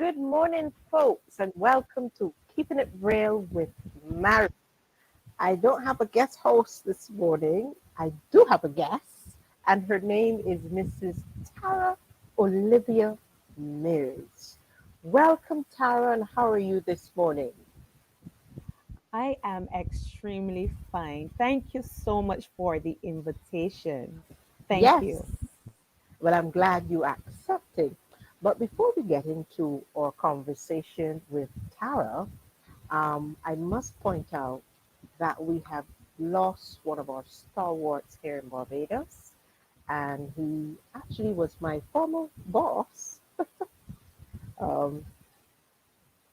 Good morning, folks, and welcome to Keeping It Real with Marie. I don't have a guest host this morning. I do have a guest, and her name is Mrs. Tara Olivia Mears. Welcome, Tara, and how are you this morning? I am extremely fine. Thank you so much for the invitation. Thank Yes. you. Well, I'm glad you accepted. But before we get into our conversation with Tara, I must point out that we have lost one of our stalwarts here in Barbados, and he actually was my former boss, um,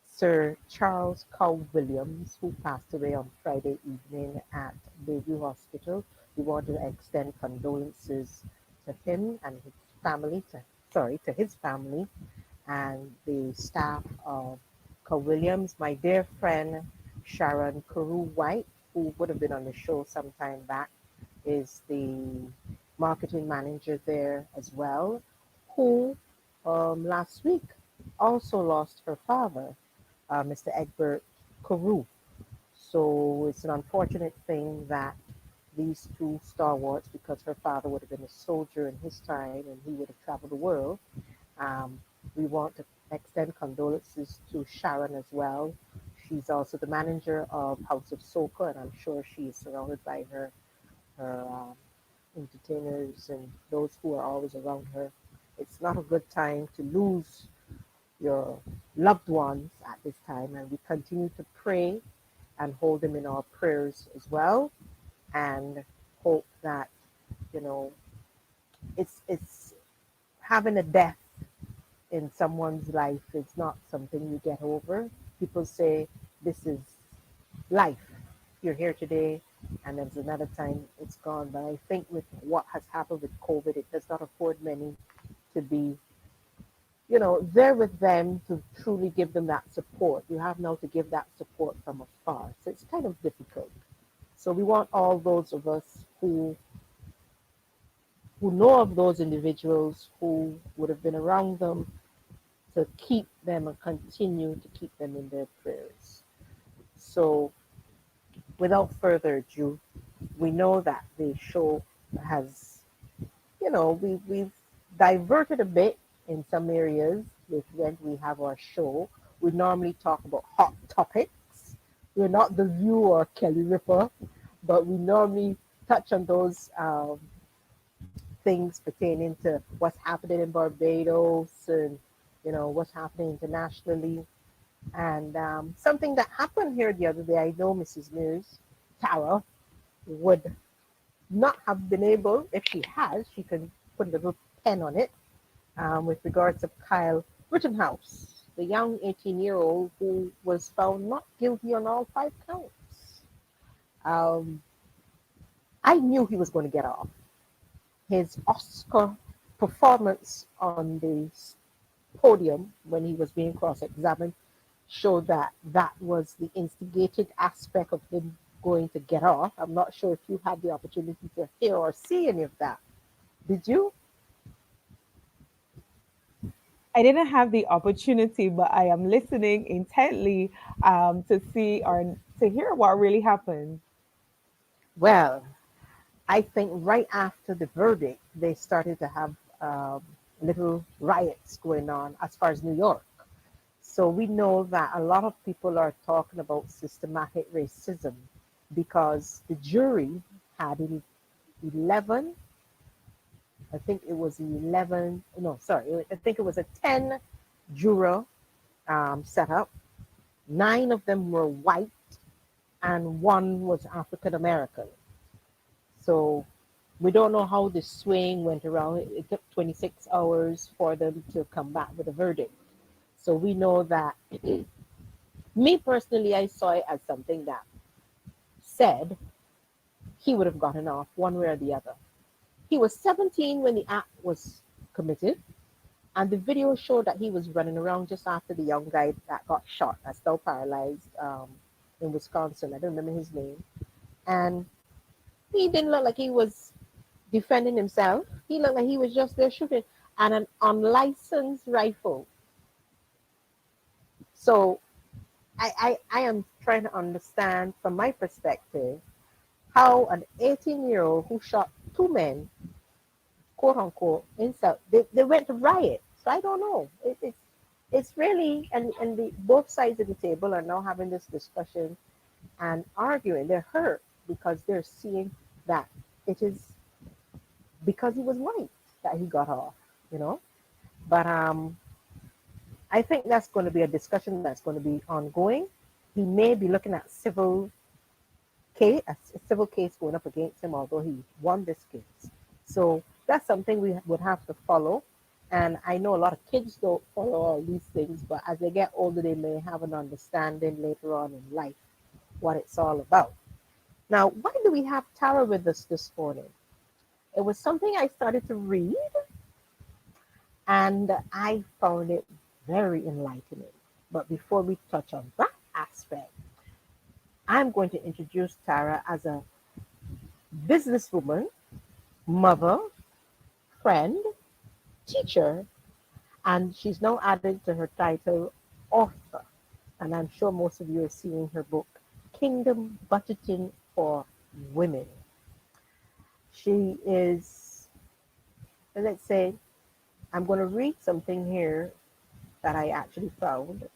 Sir Charles Cow Williams, who passed away on Friday evening at Bayview Hospital. We want to extend condolences to him and his family, to his family and the staff of Co-Williams. My dear friend Sharon Carew White, who would have been on the show some time back, is the marketing manager there as well, who last week also lost her father, Mr. Egbert Carew. So it's an unfortunate thing that these two stalwarts, because her father would have been a soldier in his time and he would have traveled the world, um, we want to extend condolences to Sharon as well. She's also the manager of House of Soca, and I'm sure she is surrounded by her entertainers and those who are always around her. It's not a good time to lose your loved ones at this time, and we continue to pray and hold them in our prayers as well, and hope that you know it's having a death in someone's life is not something you get over. People say this is life. You're here today, and there's another time it's gone. But I think with what has happened with COVID, it does not afford many to be, there with them to truly give them that support. You have now to give that support from afar. So it's kind of difficult. So we want all those of us who know of those individuals who would have been around them to keep them and continue to keep them in their prayers. So, without further ado, we know that the show has, we've diverted a bit in some areas with when we have our show. We normally talk about hot topics. We're not The View or Kelly Ripa, but we normally touch on those things pertaining to what's happening in Barbados and what's happening internationally. And something that happened here the other day, I know Mrs. Mears, Tara, would not have been able, if she has, she can put a little pen on it, with regards to Kyle Rittenhouse, the young 18-year-old who was found not guilty on all 5 counts. Um, I knew he was going to get off. His Oscar performance on the podium when he was being cross-examined showed that that was the instigated aspect of him going to get off. I'm not sure if you had the opportunity to hear or see any of that. Did you? I didn't have the opportunity, but I am listening intently to see or to hear what really happened. Well, I think right after the verdict, they started to have um, little riots going on as far as New York. So we know that a lot of people are talking about systematic racism because the jury had 11, I think it was 11, no, sorry, I think it was a 10 juror setup. 9 of them were white and one was African American. So we don't know how the swing went around. It took 26 hours for them to come back with a verdict. So we know that, me personally, I saw it as something that said he would have gotten off one way or the other. He was 17 when the act was committed, and the video showed that he was running around just after the young guy that got shot, that's still paralyzed, in Wisconsin. I don't remember his name. And he didn't look like he was defending himself. He looked like he was just there shooting. And an unlicensed rifle So I am trying to understand from my perspective how an 18-year-old who shot two men, quote unquote, insult, they went to riot. So I don't know. It's really, and the both sides of the table are now having this discussion and arguing. They're hurt because they're seeing that it is because he was white that he got off, you know. But I think that's going to be a discussion that's going to be ongoing. He may be looking at civil case going up against him, although he won this case. So that's something we would have to follow. And I know a lot of kids don't follow all these things, but as they get older, they may have an understanding later on in life what it's all about. Now, why do we have Tara with us this morning? It was something I started to read, and I found it very enlightening. But before we touch on that aspect, I'm going to introduce Tara as a businesswoman, mother, friend, teacher, and she's now added to her title author. And I'm sure most of you are seeing her book, Kingdom Budgeting for Women. She is, let's say, I'm going to read something here that I actually found.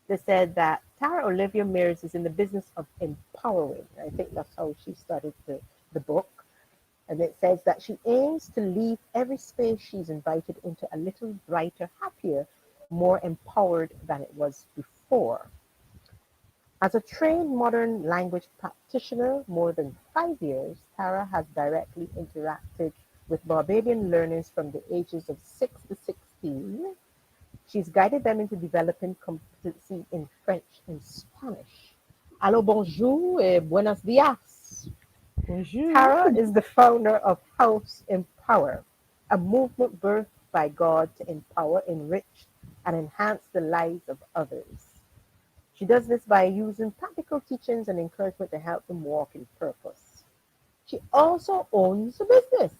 They said that Tara Olivia Mears is in the business of empowering. I think that's how she started the book. And it says that she aims to leave every space she's invited into a little brighter, happier, more empowered than it was before. As a trained modern language practitioner, more than 5 years, Tara has directly interacted with Barbadian learners from the ages of 6 to 16. She's guided them into developing competency in French and Spanish. Allo, bonjour et buenos dias. Bonjour. Tara is the founder of House Empower, a movement birthed by God to empower, enrich, and enhance the lives of others. She does this by using practical teachings and encouragement to help them walk in purpose. She also owns a business,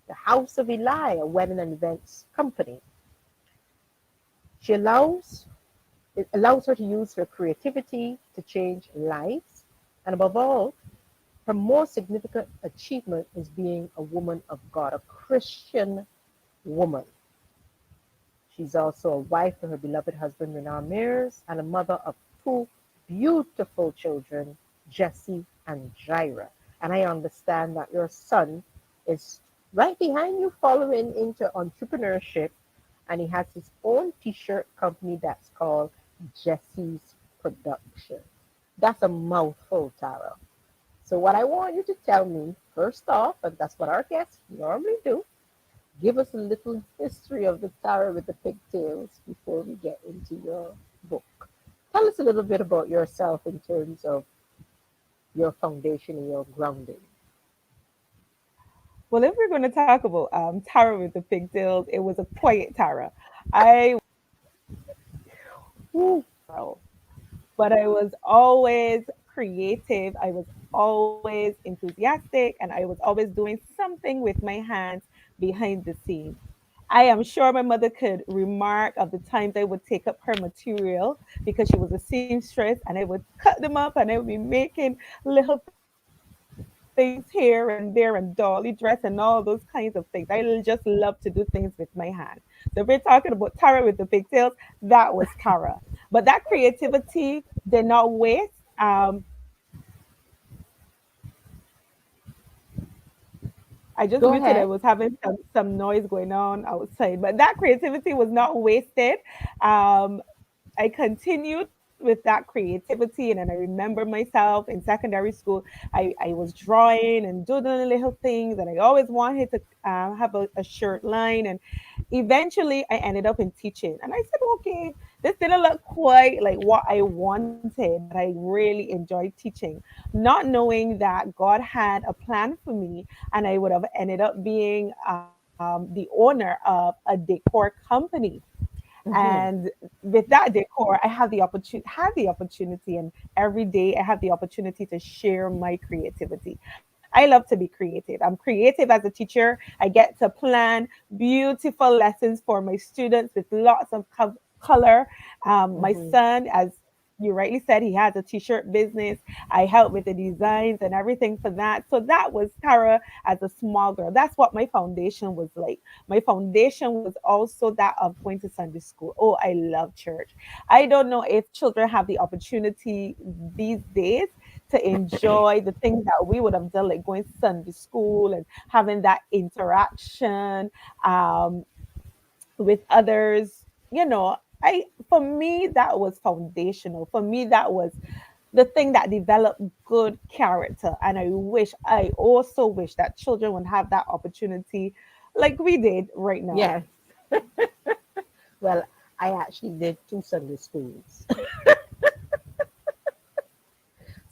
the House of Eli, a wedding and events company. She allows It allows her to use her creativity to change lives. And above all, her most significant achievement is being a woman of God, a Christian woman. She's also a wife to her beloved husband, Renard Mears, and a mother of two beautiful children, Jesse and Jaira. And I understand that your son is right behind you, following into entrepreneurship, and he has his own t-shirt company that's called Jesse's Production. That's a mouthful, Tara. So what I want you to tell me, first off, and that's what our guests normally do, give us a little history of the Tara with the pigtails before we get into your book. Tell us a little bit about yourself in terms of your foundation and your grounding. Well, if we're going to talk about Tara with the pigtails, it was a quiet Tara. I Ooh, but I was always creative. I was always enthusiastic, and I was always doing something with my hands behind the scenes. I am sure my mother could remark of the times I would take up her material because she was a seamstress and I would cut them up and I would be making little things here and there and dolly dress and all those kinds of things. I just love to do things with my hand. So if we're talking about Tara with the pigtails, that was Kara. But that creativity did not waste. I just go muted. I ahead. was having some noise going on outside, but that creativity was not wasted. I continued with that creativity, and then I remember myself in secondary school. I was drawing and doodling little things, and I always wanted to have a shirt line. And eventually, I ended up in teaching, and I said, okay, this didn't look quite like what I wanted, but I really enjoyed teaching, not knowing that God had a plan for me and I would have ended up being the owner of a decor company. And Mm-hmm. with that decor, I have the opportunity, and every day I have the opportunity to share my creativity. I love to be creative. I'm creative as a teacher. I get to plan beautiful lessons for my students with lots of color. My Mm-hmm. son, as you rightly said, he has a t-shirt business. I help with the designs and everything for that. So that was Tara as a small girl. That's what my foundation was like. My foundation was also that of going to Sunday school. Oh, I love church. I don't know if children have the opportunity these days to enjoy the things that we would have done, like going to Sunday school and having that interaction. Um, with others. I for me that was foundational. For me that was the thing that developed good character. And I also wish that children would have that opportunity like we did right now. Yes. Well, I actually did two Sunday schools.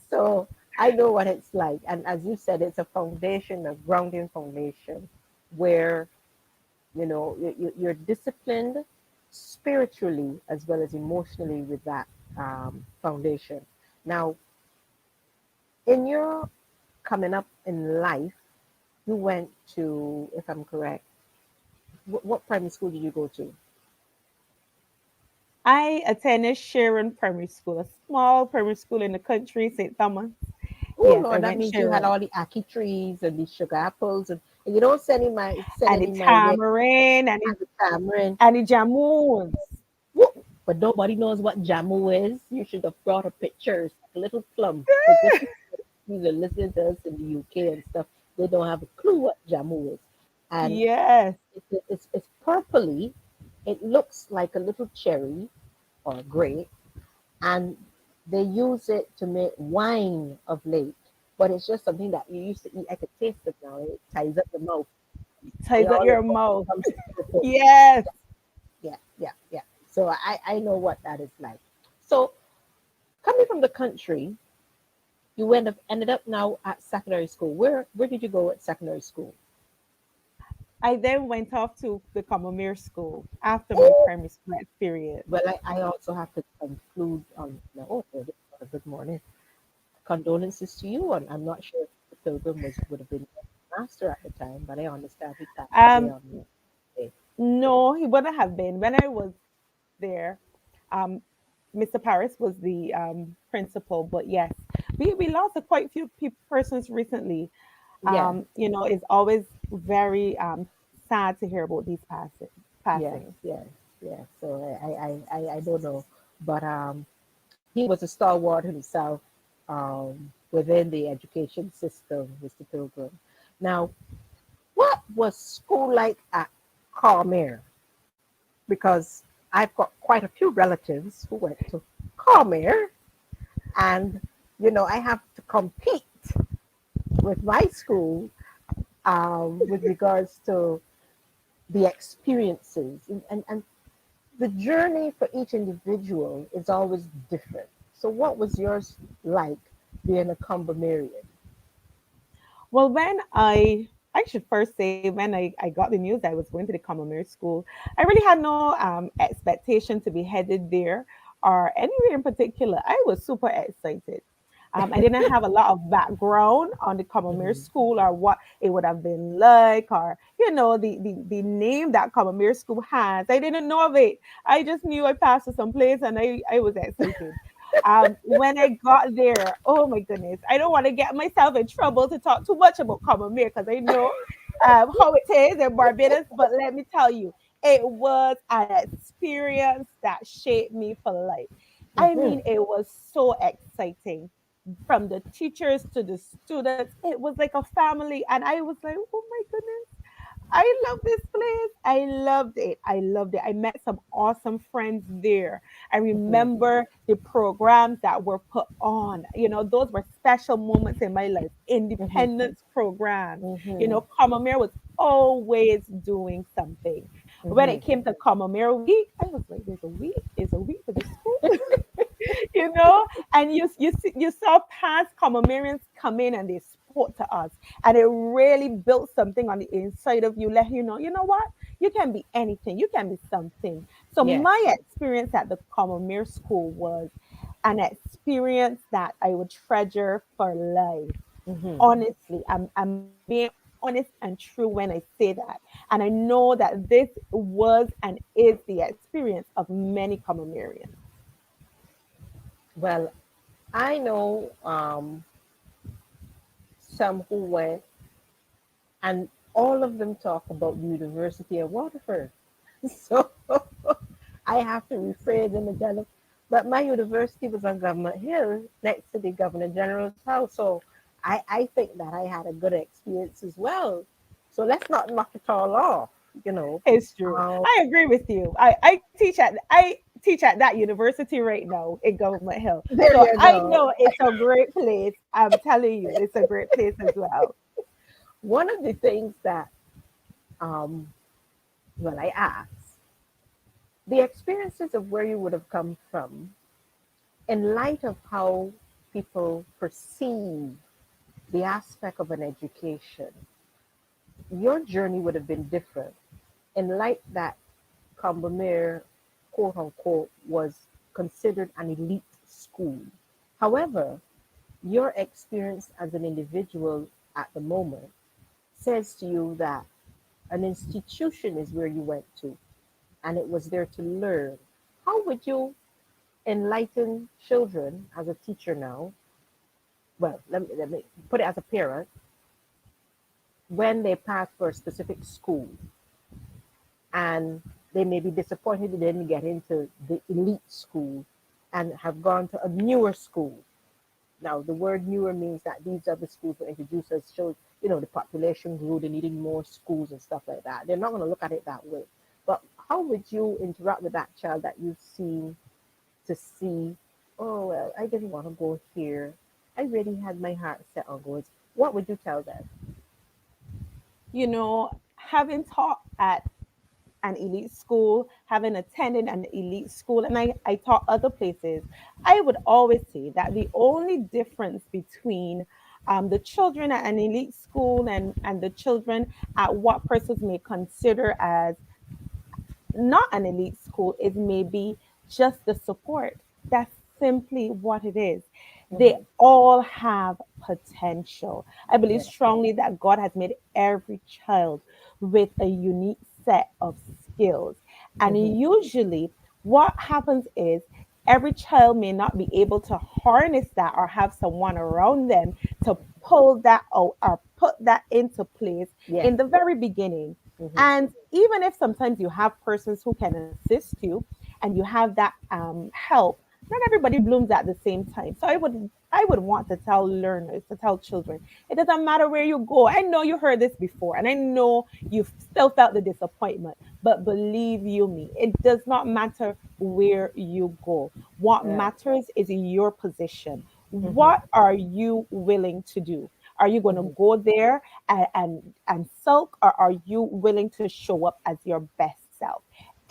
So I know what it's like. And as you said, it's a foundation, a grounding foundation where, you're disciplined spiritually as well as emotionally with that foundation. Now, in your coming up in life, you went to, if I'm correct, what primary school did you go to? I attended Sharon Primary School, a small primary school in the country, St. Thomas. Oh Yes, I Lord, that went means you had Sharon. all the ackee trees and the sugar apples, and you don't send And the any my way tamarind and the tamarind. and the jamoons. Woo! But nobody knows what jamu is. You should have brought a picture, a little plum. For just these are listening to us in the UK and stuff, they don't have a clue what jamu is. And Yes. it's purpley. It looks like a little cherry or grape, and they use it to make wine of late. But it's just something that you used to eat. I could taste it now. It ties up the mouth. They Ties up all your it mouth. comes to purple. Yes. Yeah, yeah, yeah. So I know what that is like. So coming from the country, you ended up now at secondary school. Where did you go at secondary school? I then went off to the Commonwealth School after my Oh, primary school experience. well, I also have to conclude on no, good morning. Condolences to you, and I'm not sure if the pilgrim would have been master at the time, but I understand he passed away Um, on the day. no, he wouldn't have been. When I was there, um, Mr. Paris was the principal. But yes, we lost a quite few persons recently. Yeah, It's always very sad to hear about these yes, passings. yes, yes. So I don't know, but he was a stalwart himself within the education system, Mr. Pilgrim. Now, what was school like at Carmere? Because I've got quite a few relatives who went to Carmere, and I have to compete with my school with regards to the experiences and the journey for each individual is always different. So, what was yours like being a Cumbamarian? Well, I should first say when I got the news I was going to the Commonwealth School, I really had no expectation to be headed there or anywhere in particular. I was super excited. I didn't have a lot of background on the Commonwealth Mm-hmm. School or what it would have been like, or the name that Commonwealth School has. I didn't know of it. I just knew I passed to some place and I was excited. When I got there, oh my goodness, I don't want to get myself in trouble to talk too much about Commonwealth because I know how it is in Barbados. But let me tell you, it was an experience that shaped me for life. I Mm-hmm. mean, it was so exciting from the teachers to the students. It was like a family, and I was like, oh my goodness. I love this place. I loved it. I loved it. I met some awesome friends there. I Mm-hmm. remember the programs that were put on. Those were special moments in my life. Mm-hmm. Independence programs. Mm-hmm. Commonwealth was always doing something. When it Mm-hmm. came to Commonwealth Week, I was like, there's a week? Is a week for the school? you know, and you saw past Commonwealths come in and they spoke to us, and it really built something on the inside of you. Let you know what, you can be anything, you can be something. So Yes. my experience at the Commonwealth School was an experience that I would treasure for life. Mm-hmm. Honestly, I'm being honest and true when I say that. And I know that this was and is the experience of many Commonwealths. Well, I know some who went, and all of them talk about the University of Waterford. So I have to rephrase in the general. But my university was on Government Hill next to the Governor General's house. So I think that I had a good experience as well. So let's not knock it all off, you know. It's true. Um, I agree with you. I teach at that university right now in Government Hill. there So you I go. know it's a great place. I'm telling you, it's a great place as well. One of the things that, um, well, I asked, the experiences of where you would have come from in light of how people perceive the aspect of an education, your journey would have been different in light that Combermere, quote unquote, was considered an elite school. However, your experience as an individual at the moment says to you that an institution is where you went to and it was there to learn. How would you enlighten children as a teacher now? Well, let me put it as a parent when they pass for a specific school and they may be disappointed they didn't get into the elite school and have gone to a newer school. Now, the word newer means that these are the schools were introduced as shows, the population grew, they needed more schools and stuff like that. They're not going to look at it that way. But how would you interact with that child that you've seen to see, oh, well, I didn't want to go here. I really had my heart set on going. What would you tell them? Having taught at an elite school, having attended an elite school, and I taught other places, I would always say that the only difference between the children at an elite school and the children at what persons may consider as not an elite school is maybe just the support. That's simply what it is. They Mm-hmm. all have potential. I believe Yeah. strongly that God has made every child with a unique set of skills. And Mm-hmm. usually, what happens is every child may not be able to harness that or have someone around them to pull that out or put that into place Yes. in the very beginning. Mm-hmm. And even if sometimes you have persons who can assist you and you have that help, not everybody blooms at the same time. So I would want to tell learners, to tell children, it doesn't matter where you go. I know you heard this before, and I know you've still felt the disappointment, but believe you me, it does not matter where you go. What Right. matters is your position. Mm-hmm. What are you willing to do? Are you going Mm-hmm. to go there and sulk, or are you willing to show up as your best self?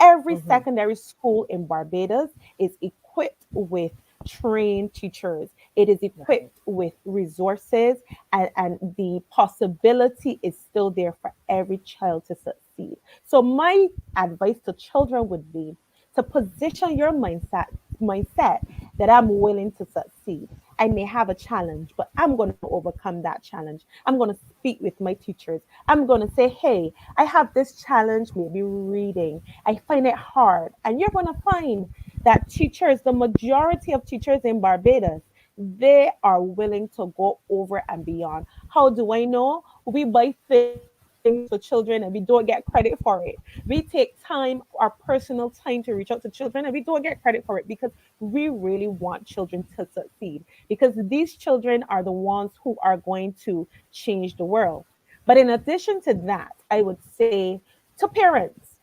Every Mm-hmm. secondary school in Barbados is equipped with trained teachers. It is Right. equipped with resources, and the possibility is still there for every child to succeed. So my advice to children would be to position your mindset that I'm willing to succeed. I may have a challenge, but I'm going to overcome that challenge. I'm going to speak with my teachers. I'm going to say, hey, I have this challenge, maybe reading. I find it hard. And you're going to find that teachers, the majority of teachers in Barbados, they are willing to go over and beyond. How do I know? We buy things for children and we don't get credit for it. We take time, our personal time to reach out to children, and we don't get credit for it because we really want children to succeed, because these children are the ones who are going to change the world. But in addition to that, I would say to parents,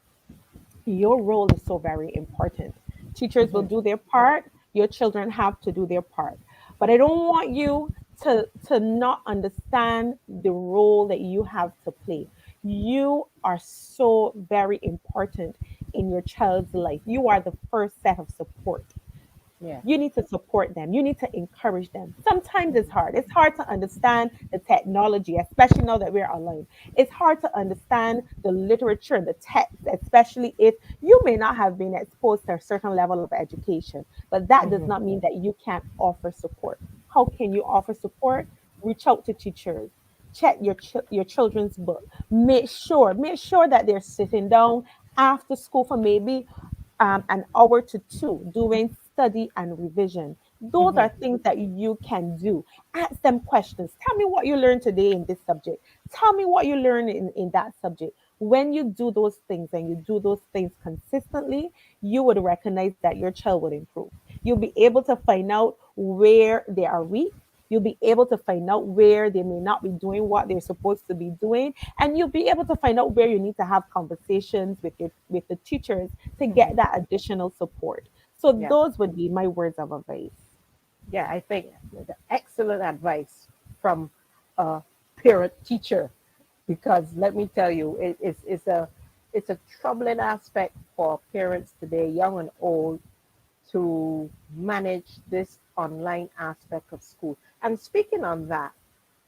your role is so very important. Teachers will Mm-hmm. do their part, your children have to do their part. But I don't want you to not understand the role that you have to play. You are so very important in your child's life. You are the first set of support. Yeah. You need to support them. You need to encourage them. Sometimes it's Mm-hmm. hard. It's hard to understand the technology, especially now that we're online. It's hard to understand the literature, the text, especially if you may not have been exposed to a certain level of education. But that does Mm-hmm. not mean that you can't offer support. How can you offer support? Reach out to teachers. Check your children's book. Make sure that they're sitting down after school for maybe an hour to two doing study and revision. Those Mm-hmm. are things that you can do. Ask them questions. Tell me what you learned today in this subject. Tell me what you learned in that subject. When you do those things and you do those things consistently, you would recognize that your child would improve. You'll be able to find out where they are weak. You'll be able to find out where they may not be doing what they're supposed to be doing, and you'll be able to find out where you need to have conversations with the teachers to get Mm-hmm. that additional support. So Yeah. those would be my words of advice. Yeah, I think the excellent advice from a parent teacher, because let me tell you, it's a troubling aspect for parents today, young and old, to manage this online aspect of school. And speaking on that,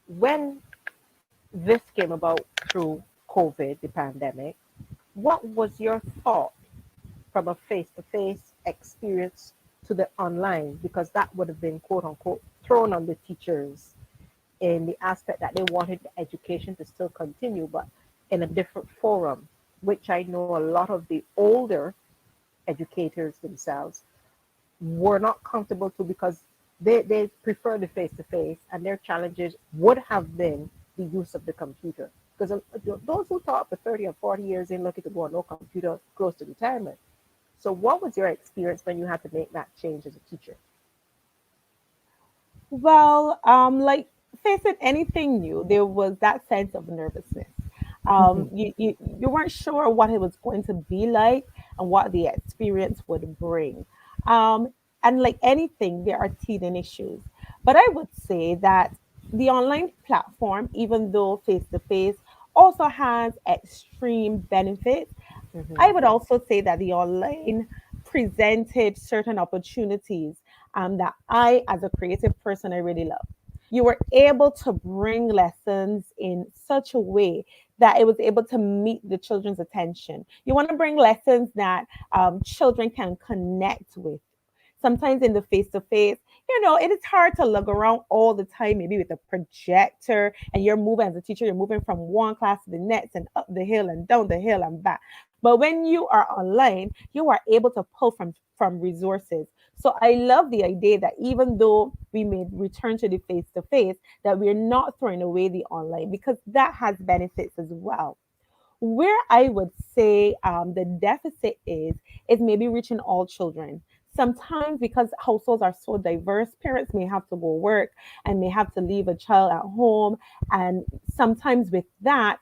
when this came about through COVID, the pandemic, what was your thought from a face-to-face experience to the online? Because that would have been quote unquote thrown on the teachers in the aspect that they wanted the education to still continue, but in a different forum, which I know a lot of the older educators themselves were not comfortable to, because they prefer the face to face, and their challenges would have been the use of the computer. Because those who taught for 30 or 40 years ain't looking to go on no computer close to retirement. So, what was your experience when you had to make that change as a teacher? Well, like facing anything new, there was that sense of nervousness. Mm-hmm. You weren't sure what it was going to be like and what the experience would bring. Um, and like anything, there are teething issues. But I would say that the online platform, even though face to face, also has extreme benefits. I would Mm-hmm. also say that the online presented certain opportunities that I, as a creative person, I really love. You were able to bring lessons in such a way that it was able to meet the children's attention. You want to bring lessons that children can connect with. Sometimes in the face to face, it is hard to lug around all the time, maybe with a projector, and you're moving as a teacher, you're moving from one class to the next and up the hill and down the hill and back. But when you are online, you are able to pull from resources. So I love the idea that even though we may return to the face to face, that we're not throwing away the online, because that has benefits as well. Where I would say the deficit is maybe reaching all children. Sometimes because households are so diverse, parents may have to go work and may have to leave a child at home. And sometimes with that,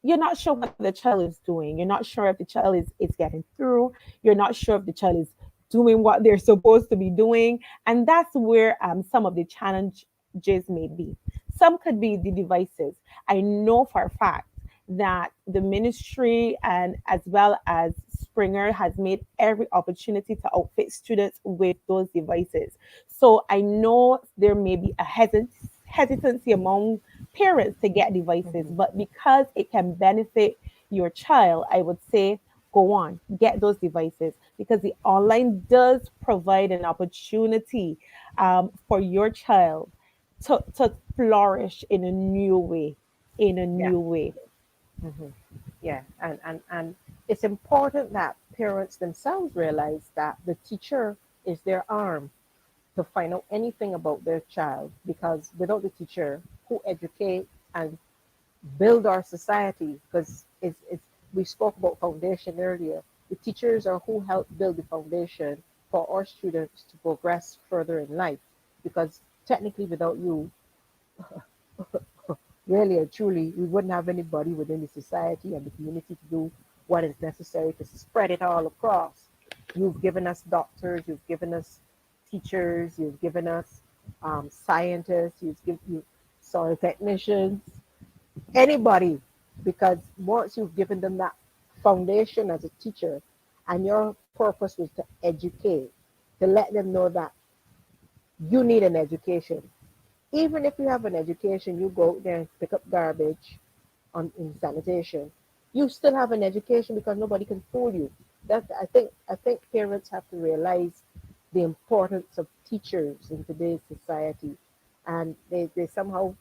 you're not sure what the child is doing. You're not sure if the child is getting through. You're not sure if the child is doing what they're supposed to be doing. And that's where some of the challenges may be. Some could be the devices. I know for a fact that the ministry and as well as Springer has made every opportunity to outfit students with those devices. So I know there may be a hesitancy among parents to get devices, Mm-hmm. but because it can benefit your child, I would say go on, get those devices, because the online does provide an opportunity for your child to flourish in a new way, in a Yeah. new way. Mm-hmm. Yeah. And it's important that parents themselves realize that the teacher is their arm to find out anything about their child, because without the teacher who educate and build our society, because it's we spoke about foundation earlier, the teachers are who help build the foundation for our students to progress further in life, because technically without you, really and truly, we wouldn't have anybody within the society and the community to do what is necessary to spread it all across. You've given us doctors, you've given us teachers, you've given us scientists, you've given you soil technicians, anybody, because once you've given them that foundation as a teacher, and your purpose was to educate, to let them know that you need an education. Even if you have an education, you go out there and pick up garbage on in sanitation, you still have an education, because nobody can fool you. That I think parents have to realize the importance of teachers in today's society, and they somehow,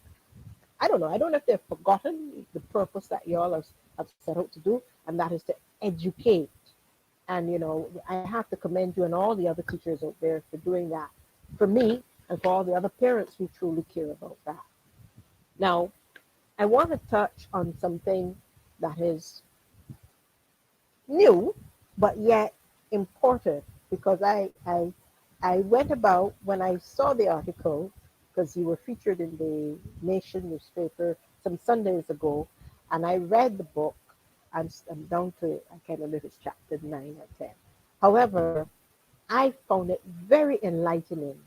I don't know. I don't know if they've forgotten the purpose that y'all have set out to do, and that is to educate. And I have to commend you and all the other teachers out there for doing that for me and for all the other parents who truly care about that. Now, I want to touch on something that is new, but yet important because I went about when I saw the article because you were featured in the Nation newspaper some Sundays ago, and I read the book. I'm down to I can't remember if it's chapter 9 or 10. However, I found it very enlightening,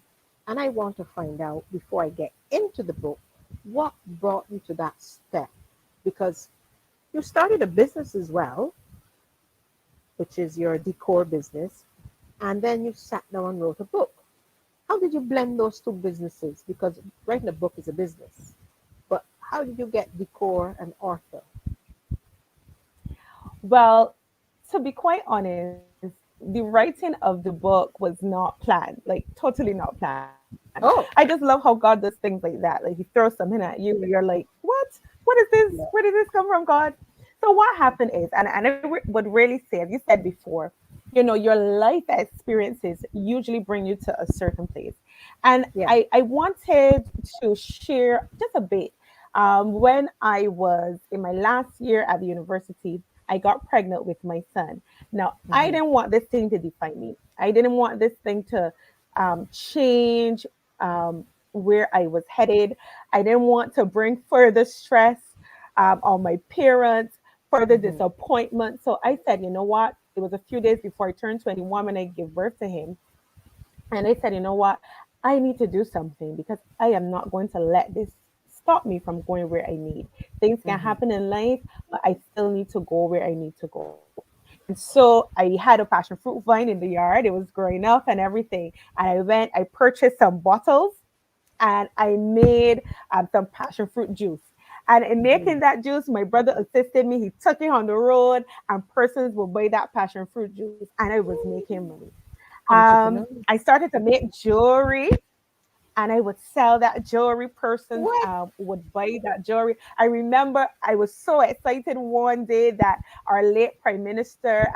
and I want to find out before I get into the book what brought you to that step because you started a business as well, which is your decor business, and then you sat down and wrote a book. How did you blend those two businesses? Because writing a book is a business, but how did you get decor and author? Well, to be quite honest, the writing of the book was not planned, like totally not planned. I just love how Oh, God does things like that. Like He throws something at you, and you're like, "What? What is this? Where did this yeah. come from, God?" So what happened is, and I would really say, as you said before, your life experiences usually bring you to a certain place, and Yeah. I wanted to share just a bit. When I was in my last year at the university, I got pregnant with my son. Now, I Hmm. didn't want this thing to define me. I didn't want this thing to change where I was headed. I didn't want to bring further stress on my parents, further Hmm. disappointment. So I said, you know what? It was a few days before I turned 21 when I gave birth to him. And I said, you know what? I need to do something because I am not going to let this stop me from going where I need. Things can Hmm. happen in life, but I still need to go where I need to go. And so I had a passion fruit vine in the yard. It was growing up and everything. And I purchased some bottles and I made some passion fruit juice. And in Hmm. making that juice, my brother assisted me. He took it on the road, and persons would buy that passion fruit juice, and I was making money. Entrepreneur. I started to make jewelry and I would sell that jewelry. Persons What? would buy that jewelry. I remember I was so excited one day that our late Prime Minister,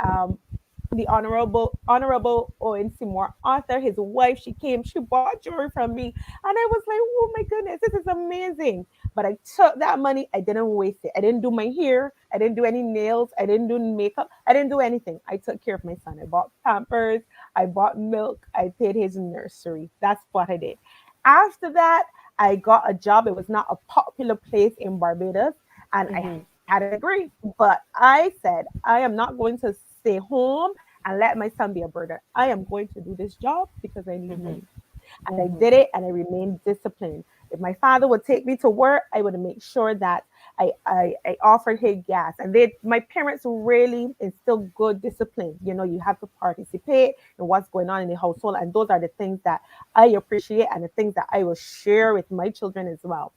the Honorable Owen Seymour Arthur, his wife, she came, she bought jewelry from me, and I was like, oh my goodness, this is amazing. But I took that money, I didn't waste it. I didn't do my hair, I didn't do any nails, I didn't do makeup, I didn't do anything. I took care of my son. I bought Pampers, I bought milk, I paid his nursery. That's what I did. After that, I got a job. It was not a popular place in Barbados, and I Hmm. had a degree. But I said, I am not going to stay home and let my son be a burden. I am going to do this job because I need Hmm. money. And I Hmm. did it and I remained disciplined. If my father would take me to work, I would make sure that I offered him gas. And my parents really instill good discipline. You have to participate in what's going on in the household. And those are the things that I appreciate and the things that I will share with my children as well.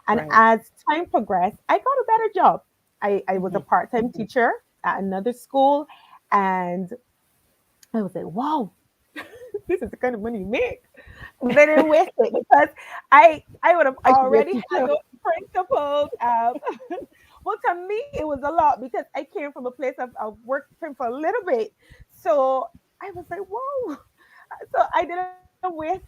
And Right. as time progressed, I got a better job. I was a Hmm. part-time teacher at another school. And I was like, wow, this is the kind of money you make. But I didn't waste it because I would have I should be a already had teacher. those principles. Well, to me, it was a lot because I came from a place of working for a little bit. So I was like, whoa. So I didn't waste it. I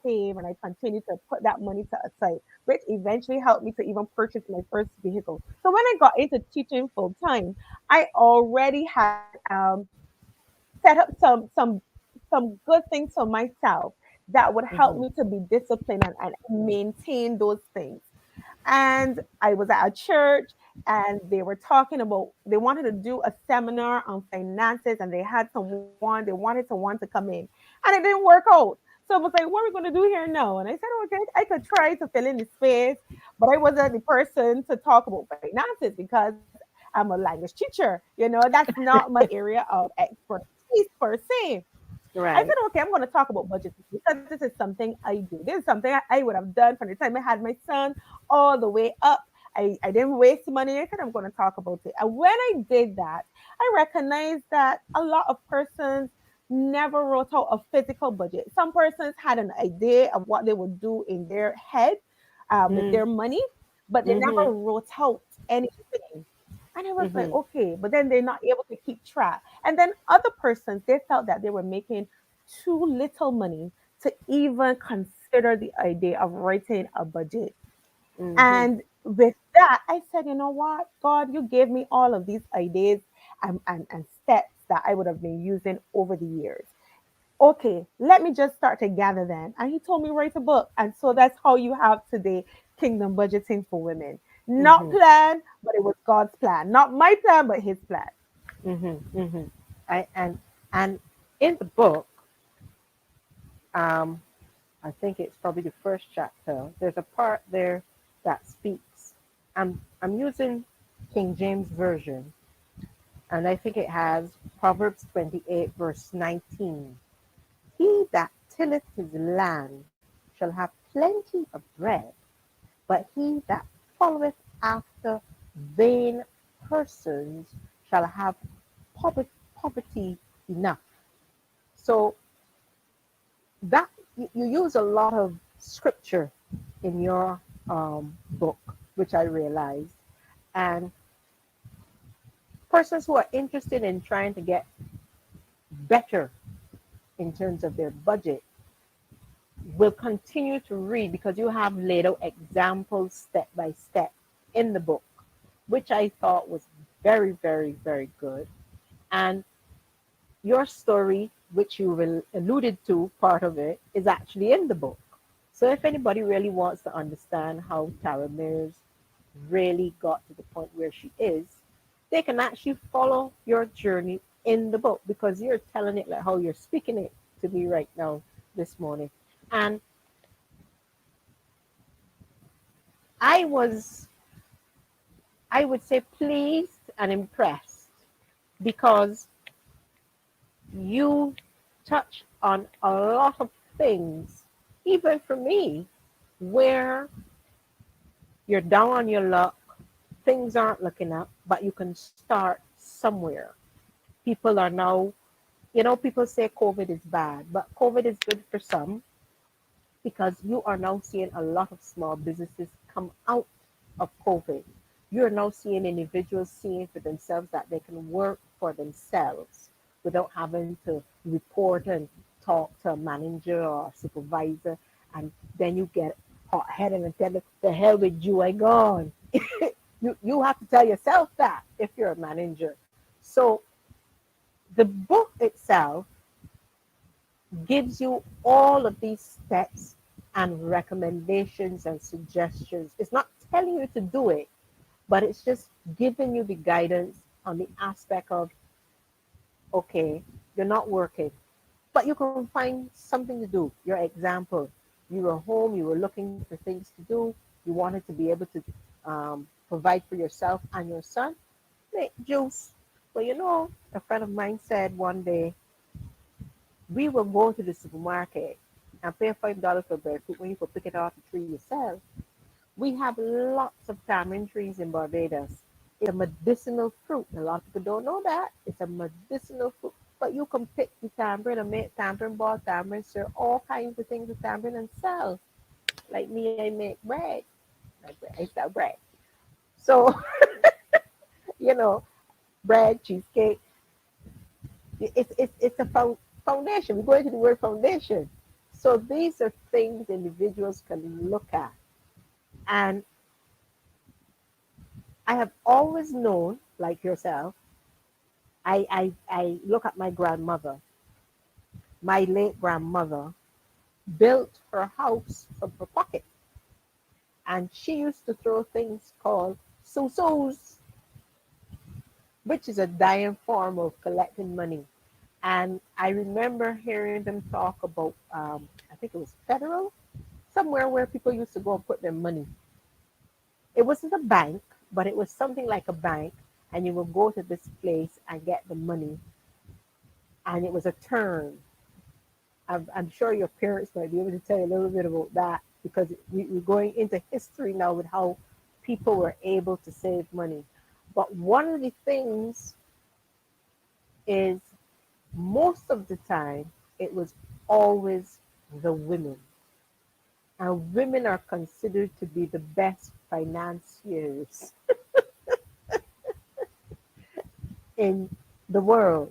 saved and I continued to put that money to a side, which eventually helped me to even purchase my first vehicle. So when I got into teaching full time, I already had set up some good things for myself that would help Hmm. me to be disciplined and maintain those things. And I was at a church and they were talking about they wanted to do a seminar on finances and they had someone they wanted someone to come in and it didn't work out. So I was like, what are we going to do here now? And I said, okay, I could try to fill in the space, but I wasn't the person to talk about finances because I'm a language teacher. That's not my area of expertise per se. I said, Right. okay, I'm going to talk about budgeting because this is something I do. This is something I would have done from the time I had my son all the way up. I didn't waste money. I said, I'm going to talk about it. And when I did that, I recognized that a lot of persons never wrote out a physical budget. Some persons had an idea of what they would do in their head with Mm-hmm. their money, but they never wrote out anything. And I was like, Mhm. okay, but then they're not able to keep track. And then other persons, they felt that they were making too little money to even consider the idea of writing a budget. Mhm. And with that, I said, you know what, God, you gave me all of these ideas and steps that I would have been using over the years. Okay, let me just start to gather them. And he told me write a book. And so that's how you have today Kingdom Budgeting for Women. Not Mhm. plan, but it was God's plan. Not my plan, but his plan. Mhm. Mhm. I and in the book, um, I think it's probably the first chapter. There's a part there that speaks. I'm using King James version, and I think it has Proverbs 28 verse 19. He that tilleth his land shall have plenty of bread, but he that followeth after vain persons shall have poverty enough. So that you use a lot of scripture in your book, which I realized, and persons who are interested in trying to get better in terms of their budget will continue to read because you have laid out examples step by step in the book, which I thought was very, very, very good. And your story, which you alluded to, part of it, is actually in the book. So if anybody really wants to understand how Tara Mears really got to the point where she is, they can actually follow your journey in the book because you're telling it like how you're speaking it to me right now this morning. And I was, I would say, pleased and impressed because you touch on a lot of things, even for me, where you're down on your luck, things aren't looking up, but you can start somewhere. People are now, people say COVID is bad, but COVID is good for some because you are now seeing a lot of small businesses come out of COVID. You're now seeing individuals seeing for themselves that they can work for themselves without having to report and talk to a manager or a supervisor. And then you get hot headed and tell them, the hell with you, I gone. You have to tell yourself that if you're a manager. So the book itself gives you all of these steps and recommendations and suggestions. It's not telling you to do it, but it's just giving you the guidance on the aspect of, okay, you're not working, but you can find something to do. Your example, you were home, you were looking for things to do, you wanted to be able to provide for yourself and your son, make juice. But a friend of mine said one day, we will go to the supermarket and pay $5 for breadfruit when you could pick it off the tree yourself. We have lots of tamarind trees in Barbados. It's a medicinal fruit. A lot of people don't know that. It's a medicinal fruit. But you can pick the tamarind and make tamarind ball, tamarind syrup, all kinds of things with tamarind and sell. Like me, I make bread. I sell bread. So, you know, bread, cheesecake, it's a foundation. We go into the word foundation. So these are things individuals can look at. And I have always known, like yourself, I look at my grandmother. My late grandmother built her house from her pocket. And she used to throw things called susus, which is a dying form of collecting money. And I remember hearing them talk about, I think it was federal, somewhere where people used to go and put their money. It wasn't a bank, but it was something like a bank. And you would go to this place and get the money. And it was a turn. I'm sure your parents might be able to tell you a little bit about that because we're going into history now with how people were able to save money. But one of the things is most of the time it was always the women. And women are considered to be the best financiers. in the world.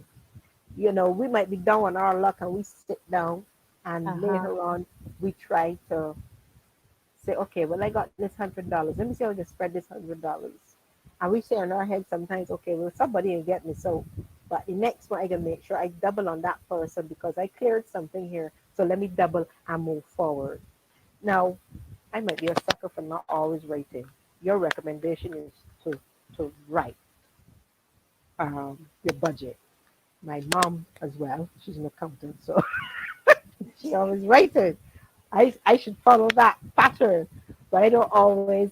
You know, we might be down on our luck and we sit down and Uh-huh. later on we try to say, okay, well, I got this $100. Let me see how I can spread this $100. And we say in our head sometimes, okay, well, somebody will get me. So, but the next one, I can make sure I double on that person because I cleared something here. So let me double and move forward. Now, I might be a sucker for not always writing. Your recommendation is to write your budget. My mom as well, she's an accountant, so she always writes it. I should follow that pattern, but I don't always.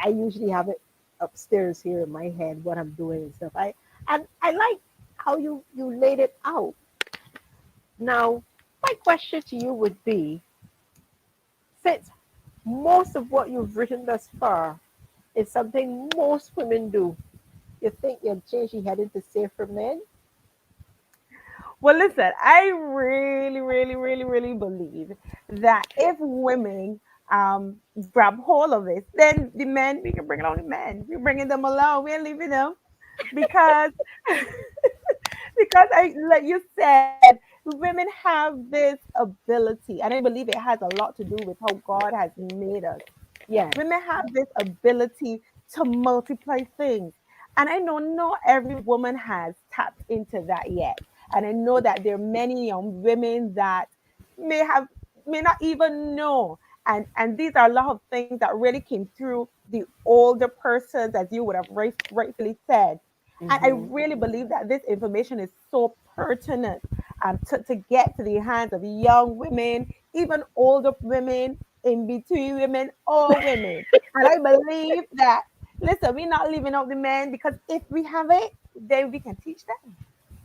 I usually have it upstairs here in my head what I'm doing and stuff. I like how you laid it out. Now, my question to you would be, since most of what you've written thus far is something most women do, you think you'd change your head into safer men? Well, listen, I really, really, really, really believe that if women grab hold of this, then the men, we can bring along the men. We're bringing them along. We're leaving them because because I, like you said, women have this ability, and I believe it has a lot to do with how God has made us. Yes. Women have this ability to multiply things. And I know not every woman has tapped into that yet. And I know that there are many young women that may have may not even know. And these are a lot of things that really came through the older persons, as you would have rightfully said. And I Hmm. really believe that this information is so pertinent to get to the hands of young women, even older women, in between women, all women. And I believe that, listen, we're not leaving out the men because if we have it, then we can teach them.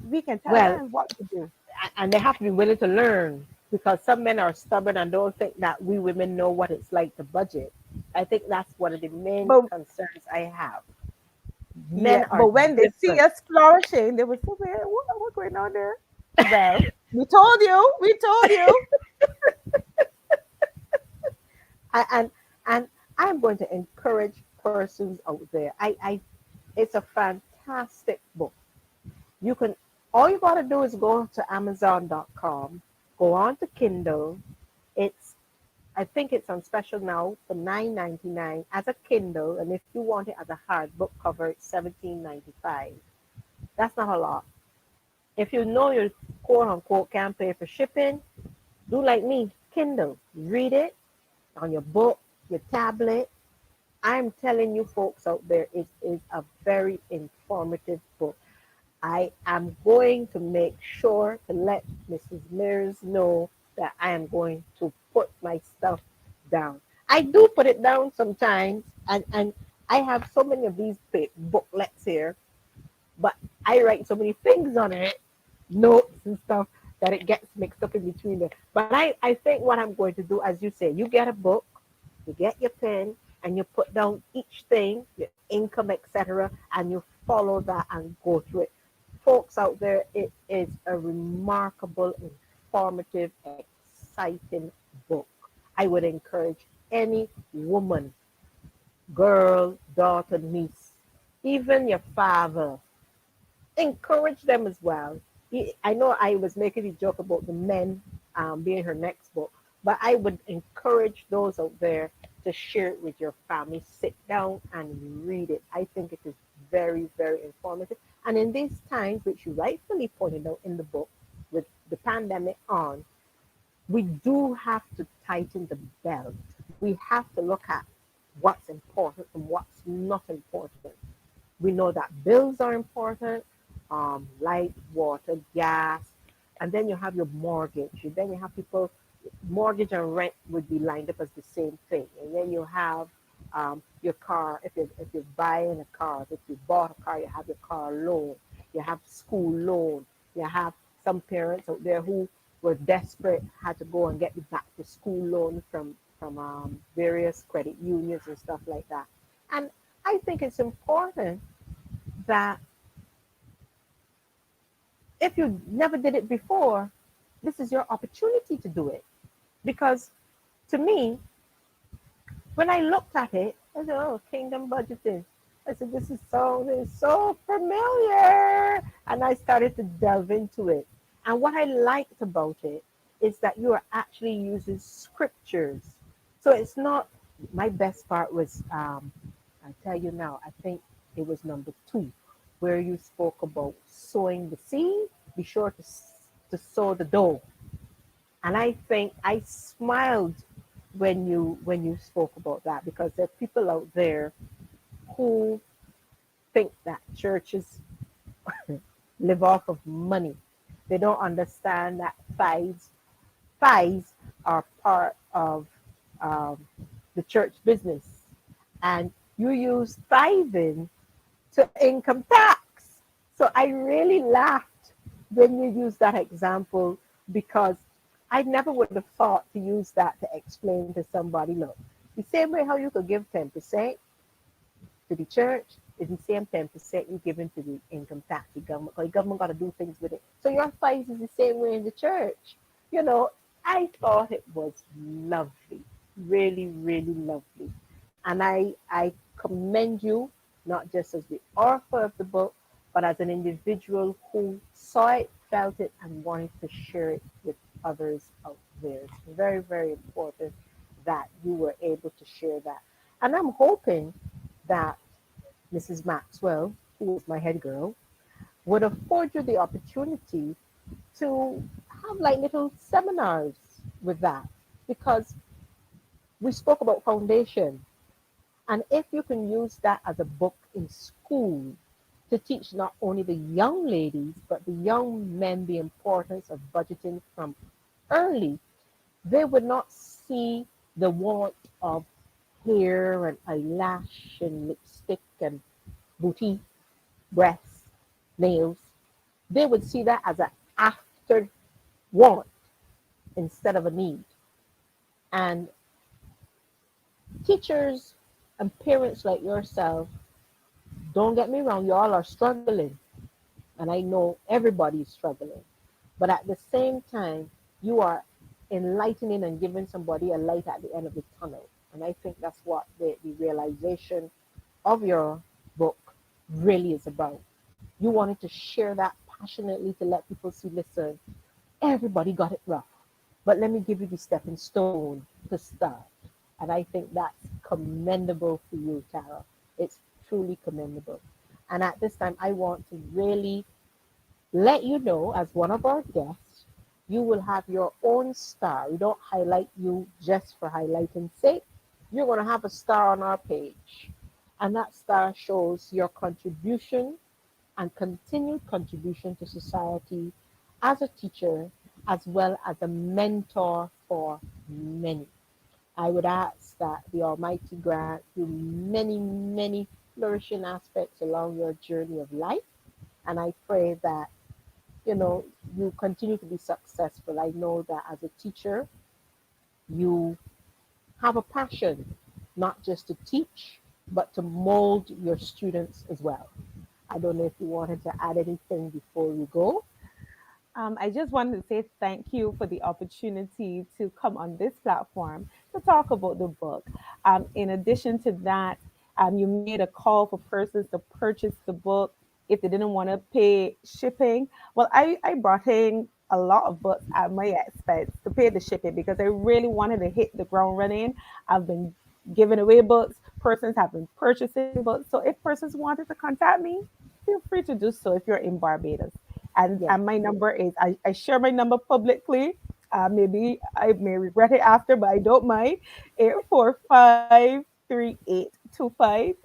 We can tell Well, them what to do. and they have to be willing to learn because some men are stubborn and don't think that we women know what it's like to budget. I think that's one of the main But concerns I have. Men yeah, are but when they see different. us flourishing, they will say, "Well, what going on there?" Well, we told you. And I'm going to encourage persons out there. It's a fantastic book. You can all you gotta do is go to Amazon.com, go on to Kindle. It's I think it's on special now for $9.99 as a Kindle, and if you want it as a hard book cover, it's $17.95. That's not a lot. If you know you quote unquote can't pay for shipping, do like me, Kindle. Read it on your book, your tablet. I'm telling you folks out there, it is a very informative book. I am going to make sure to let Mrs. Mears know that I am going to put my stuff down. I do put it down sometimes, and I have so many of these booklets here, but I write so many things on it, notes and stuff, that it gets mixed up in between there. But I think what I'm going to do, as you say, you get a book, you get your pen, and you put down each thing, your income, etc., and you follow that and go through it. Folks out there, it is a remarkable, informative, exciting book. I would encourage any woman, girl, daughter, niece, even your father, encourage them as well. I know I was making a joke about the men being her next book, but I would encourage those out there to share it with your family. Sit down and read it. I think it is very, very informative. And in these times, which you rightfully pointed out in the book, with the pandemic on, we do have to tighten the belt. We have to look at what's important and what's not important. We know that bills are important, light, water, gas, and then you have your mortgage. And then you have people, mortgage and rent would be lined up as the same thing. And then you have your car. If you're buying a car, if you bought a car, you have your car loan. You have school loan. You have some parents out there who were desperate, had to go and get the back to school loan from various credit unions and stuff like that. And I think it's important that if you never did it before, this is your opportunity to do it. Because to me, when I looked at it, I said, oh, kingdom budgeting. I said, this is so familiar. And I started to delve into it. And what I liked about it is that you are actually using scriptures. So it's not, my best part was, I tell you now, I think it was number 2, where you spoke about sowing the seed. Be sure to sow the dough. And I think I smiled when you spoke about that, because there are people out there who think that churches live off of money. They don't understand that tithes are part of um, the church business, and you use tithing to income tax. So I really laughed when you used that example, because I never would have thought to use that to explain to somebody, look, the same way how you could give 10% to the church is the same 10% you give into the income tax, the government, because the government got to do things with it. So your tithes is the same way in the church. You know, I thought it was lovely, really, really lovely. And I commend you, not just as the author of the book, but as an individual who saw it, felt it, and wanted to share it with others out there. It's very, very important that you were able to share that. And I'm hoping that Mrs. Maxwell, who was my head girl, would afford you the opportunity to have like little seminars with that, because we spoke about foundation. And if you can use that as a book in school to teach not only the young ladies, but the young men the importance of budgeting from early, they would not see the want of hair and eyelash and lipstick and booty, breasts, nails. They would see that as an after want instead of a need. And teachers and parents like yourself, don't get me wrong, y'all are struggling. And I know everybody is struggling. But at the same time, you are enlightening and giving somebody a light at the end of the tunnel. And I think that's what the realization of your book really is about. You wanted to share that passionately to let people see, listen, everybody got it rough. But let me give you the stepping stone to start. And I think that's commendable for you, Tara. It's truly commendable. And at this time, I want to really let you know, as one of our guests, you will have your own star. We don't highlight you just for highlighting sake. You're going to have a star on our page. And that star shows your contribution and continued contribution to society as a teacher, as well as a mentor for many. I would ask that the Almighty grant you many, many flourishing aspects along your journey of life. And I pray that, you continue to be successful. I know that as a teacher, you have a passion, not just to teach, but to mold your students as well. I don't know if you wanted to add anything before we go. I just wanted to say thank you for the opportunity to come on this platform to talk about the book. In addition to that, you made a call for persons to purchase the book if they didn't want to pay shipping. Well, I brought in a lot of books at my expense to pay the shipping because I really wanted to hit the ground running. I've been giving away books, persons have been purchasing books. So if persons wanted to contact me, feel free to do so if you're in Barbados. Yes, And my number is I share my number publicly. Maybe I may regret it after, but I don't mind. 845-3825,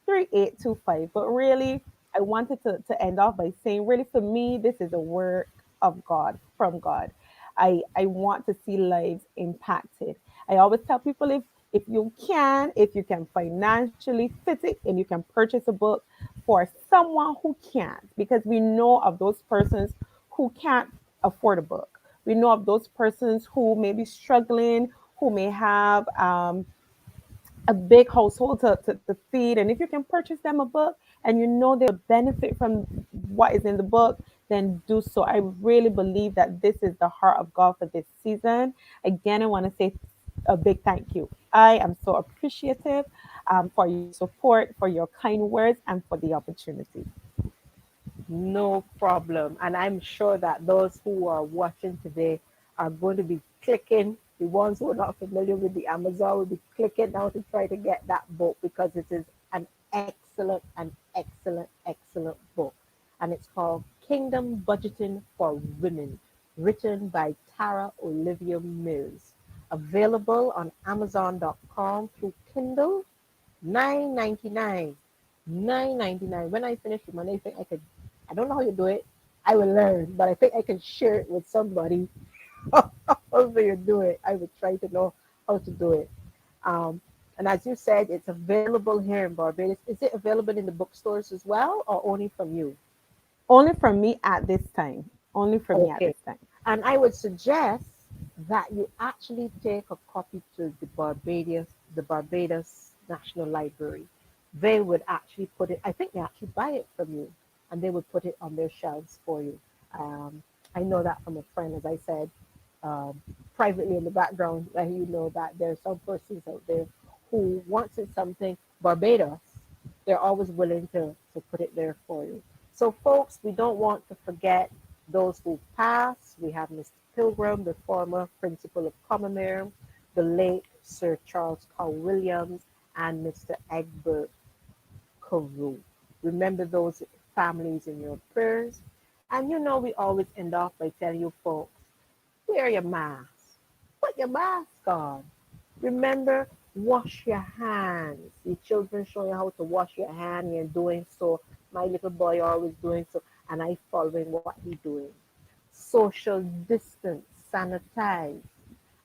845-3825. But really, I wanted to end off by saying, really, for me, this is a work of God, from God. I want to see lives impacted. I always tell people if you can financially fit it and you can purchase a book for someone who can't, because we know of those persons who can't afford a book. We know of those persons who may be struggling, who may have a big household to feed. And if you can purchase them a book and you know they'll benefit from what is in the book, then do so. I really believe that this is the heart of God for this season. Again, I want to say a big thank you. I am so appreciative. for your support, for your kind words, and for the opportunity. No problem. And I'm sure that those who are watching today are going to be clicking. The ones who are not familiar with the Amazon will be clicking now to try to get that book because it is an excellent book. And it's called Kingdom Budgeting for Women, written by Tara Olivia Mills. Available on Amazon.com through Kindle, 9.99. 9.99. When I finish with my I think I could. I don't know how you do it. I will learn, but I think I can share it with somebody. However you do it, I would try to know how to do it. Um, and as you said, it's available here in Barbados. Is it available in the bookstores as well, or only from you? Only from me at this time. Only from me at Okay. this time. And I would suggest that you actually take a copy to the Barbados National Library. They would actually put it, I think they actually buy it from you and they would put it on their shelves for you. Um, I know that from a friend, as I said, um, privately in the background, that you know that there are some persons out there who wanted something Barbados, they're always willing to put it there for you. So, folks, we don't want to forget those who passed. We have Mr. Pilgrim, the former principal of Commonwealth, the late Sir Charles Carl Williams, and Mr. Egbert Carew. Remember those families in your prayers. And you know, we always end off by telling you folks, wear your mask. Put your mask on. Remember, wash your hands. Your children show you how to wash your hand. You're doing so. My little boy always doing so, and I following what he doing. Social distance, sanitize.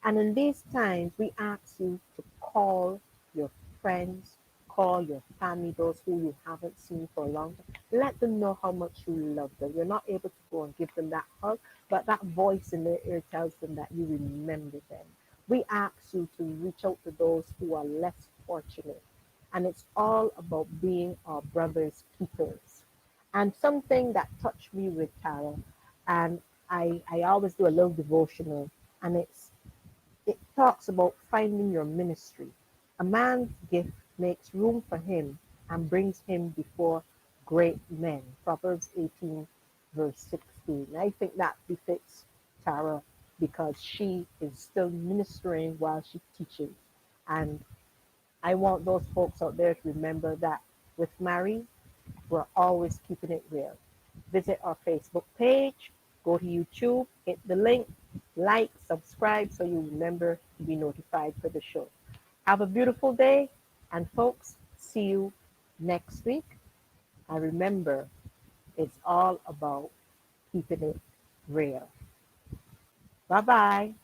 And in these times, we ask you to call your friends, call your family, those who you haven't seen for a long time. Let them know how much you love them. You're not able to go and give them that hug, but that voice in their ear tells them that you remember them. We ask you to reach out to those who are less fortunate. And it's all about being our brother's keepers. And something that touched me with Tara, and I always do a little devotional, and it talks about finding your ministry. A man's gift makes room for him and brings him before great men. Proverbs 18, verse 16. I think that befits Tara because she is still ministering while she teaches. And I want those folks out there to remember that with Marie, we're always keeping it real. Visit our Facebook page, go to YouTube, hit the link, like, subscribe so you remember to be notified for the show. Have a beautiful day, and folks, see you next week. And remember, it's all about keeping it real. Bye bye.